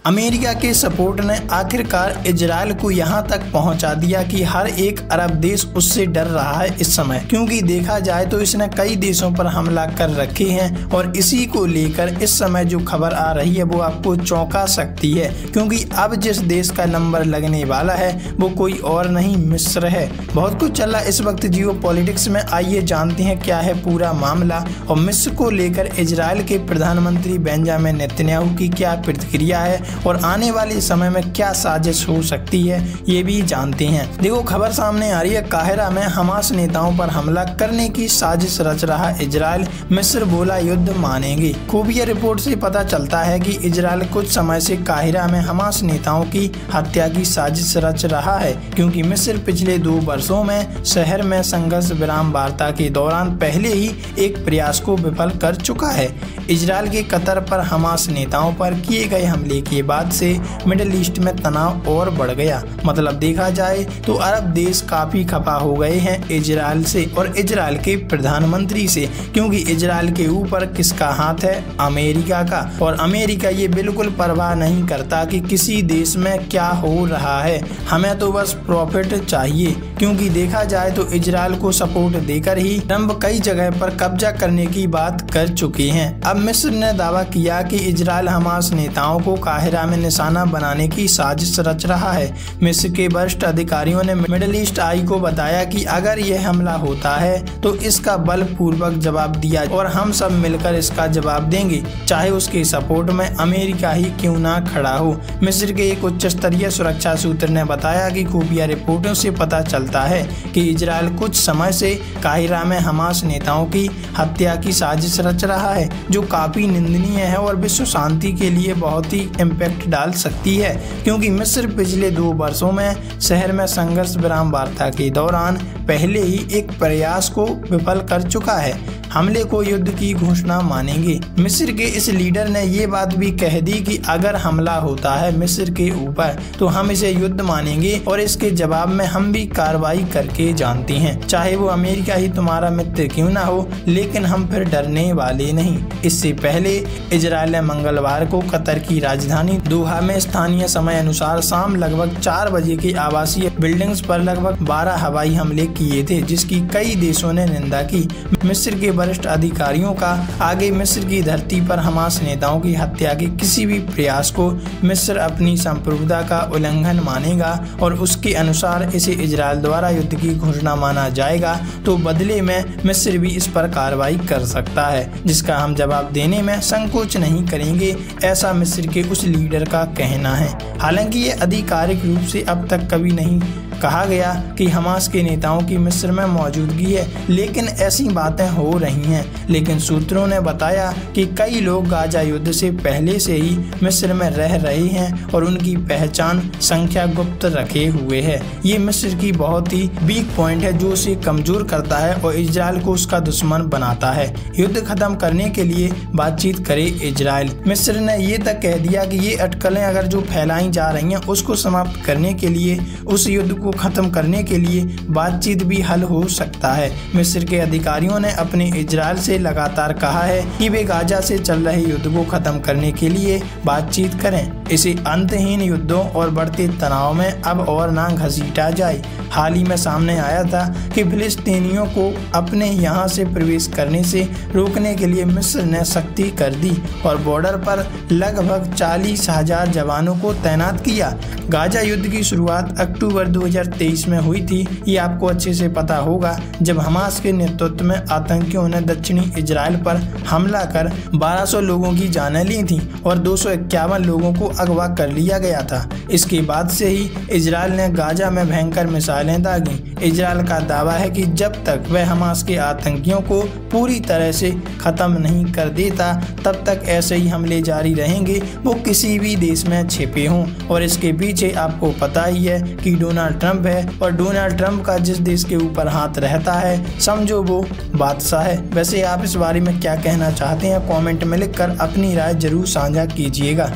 America के support ने आखिरकार इजराइल को यहां तक पहुंचा दिया कि हर एक अरब देश उससे डर रहा है इस समय, क्योंकि देखा जाए तो इसने कई देशों पर हमला कर रखे हैं। और इसी को लेकर इस समय जो खबर आ रही है वो आपको चौंका सकती है, क्योंकि अब जिस देश का नंबर लगने वाला है वो कोई और नहीं मिस्र है। बहुत कुछ चल रहा इस वक्त जियो पॉलिटिक्स में, आइए जानते हैं क्या है पूरा मामला और मिस्र को लेकर इजराइल के प्रधानमंत्री बेंजामिन नेतन्याहू की क्या प्रतिक्रिया है और आने वाले समय में क्या साजिश हो सकती है ये भी जानते हैं। देखो खबर सामने आ रही है, काहिरा में हमास नेताओं पर हमला करने की साजिश रच रहा इजराइल, मिस्र बोला युद्ध मानेंगे। खुफिया रिपोर्ट से पता चलता है कि इजराइल कुछ समय से काहिरा में हमास नेताओं की हत्या की साजिश रच रहा है, क्योंकि मिस्र पिछले 2 वर्षों में शहर में संघर्ष विराम वार्ता के दौरान पहले ही एक प्रयास को विफल कर चुका है। इजराइल के कतर पर हमास नेताओं पर किए गए हमले के बाद से मिडिल ईस्ट में तनाव और बढ़ गया। मतलब देखा जाए तो अरब देश काफी खफा हो गए हैं इजराइल से और इजराइल के प्रधानमंत्री से, क्योंकि इजराइल के ऊपर किसका हाथ है? अमेरिका का। और अमेरिका ये बिल्कुल परवाह नहीं करता कि किसी देश में क्या हो रहा है, हमें तो बस प्रॉफिट चाहिए। क्योंकि देखा जाए तो इजराइल को सपोर्ट देकर ही ट्रंप कई जगह पर कब्जा करने की बात कर चुके हैं। अब मिस्र ने दावा किया कि इजराइल हमास नेताओं को काहिरा में निशाना बनाने की साजिश रच रहा है। मिस्र के वरिष्ठ अधिकारियों ने मिडिल ईस्ट आई को बताया कि अगर यह हमला होता है तो इसका बलपूर्वक जवाब दिया और हम सब मिलकर इसका जवाब देंगे, चाहे उसके सपोर्ट में अमेरिका ही क्यों ना खड़ा हो। मिस्र के एक उच्च स्तरीय सुरक्षा सूत्र ने बताया कि खुफिया रिपोर्टों से पता चलता है कि इजराइल कुछ समय से काहिरा में हमास नेताओं की हत्या की साजिश रच रहा है, जो काफी निंदनीय है और विश्व शांति के लिए बहुत ही इम्पैक्ट डाल सकती है। क्योंकि मिस्र पिछले 2 वर्षों में शहर में संघर्ष विराम वार्ता के दौरान पहले ही एक प्रयास को विफल कर चुका है। हमले को युद्ध की घोषणा मानेंगे। मिस्र के इस लीडर ने ये बात भी कह दी कि अगर हमला होता है मिस्र के ऊपर तो हम इसे युद्ध मानेंगे और इसके जवाब में हम भी कार्रवाई करके जानते हैं, चाहे वो अमेरिका ही तुम्हारा मित्र क्यों ना हो, लेकिन हम फिर डरने वाले नहीं। इससे पहले इजराइल ने मंगलवार को कतर की राजधानी दोहा में स्थानीय समय अनुसार शाम लगभग 4 बजे के आवासीय बिल्डिंग्स पर लगभग 12 हवाई हमले किए थे, जिसकी कई देशों ने निंदा की। मिस्र के वरिष्ठ अधिकारियों का आगे मिस्र की धरती पर हमास नेताओं की हत्या के किसी भी प्रयास को मिस्र अपनी संप्रभुता का उल्लंघन मानेगा और उसके अनुसार इसे इजराइल द्वारा युद्ध की घोषणा माना जाएगा, तो बदले में मिस्र भी इस पर कार्रवाई कर सकता है, जिसका हम जवाब देने में संकोच नहीं करेंगे, ऐसा मिस्र के उस लीडर का कहना है। हालांकि ये आधिकारिक रूप से अब तक कभी नहीं कहा गया कि हमास के नेताओं की मिस्र में मौजूदगी है, लेकिन ऐसी बातें हो रही हैं। लेकिन सूत्रों ने बताया कि कई लोग गाजा युद्ध से पहले से ही मिस्र में रह रहे हैं और उनकी पहचान संख्या गुप्त रखे हुए है। ये मिस्र की बहुत ही वीक पॉइंट है जो उसे कमजोर करता है और इजराइल को उसका दुश्मन बनाता है। युद्ध खत्म करने के लिए बातचीत करे इजराइल। मिस्र ने ये तक कह दिया कि ये अटकलें अगर जो फैलाई जा रही हैं उसको समाप्त करने के लिए, उस युद्ध को खत्म करने के लिए बातचीत भी हल हो सकता है। मिस्र के अधिकारियों ने अपने इजराइल से लगातार कहा है कि वे गाजा से चल रहे युद्ध को खत्म करने के लिए बातचीत करें, इसे अंतहीन युद्धों और बढ़ते तनाव में अब और ना घसीटा जाए। हाल ही में सामने आया था कि फिलिस्तीनियों को अपने यहाँ से प्रवेश करने से रोकने के लिए मिस्र ने सख्ती कर दी और बॉर्डर पर लगभग 40,000 जवानों को तैनात किया। गाजा युद्ध की शुरुआत अक्टूबर 2023 में हुई थी। ये आपको अच्छे से पता होगा, जब हमास के नेतृत्व में आतंकियों ने दक्षिणी इजराइल पर हमला कर 1200 लोगों की जानें ली थी और 251 लोगों को अगवा कर लिया गया था। इसके बाद से ही इजराइल ने गाजा में भयंकर मिसाइलें दागी। इजराइल का दावा है कि जब तक वह हमास के आतंकियों को पूरी तरह से खत्म नहीं कर देता तब तक ऐसे ही हमले जारी रहेंगे, वो किसी भी देश में छिपे हों। और इसके पीछे आपको पता ही है कि डोनाल्ड ट्रंप है और डोनाल्ड ट्रंप का जिस देश के ऊपर हाथ रहता है समझो वो बादशाह है। वैसे आप इस बारे में क्या कहना चाहते हैं? कमेंट में लिखकर अपनी राय जरूर साझा कीजिएगा।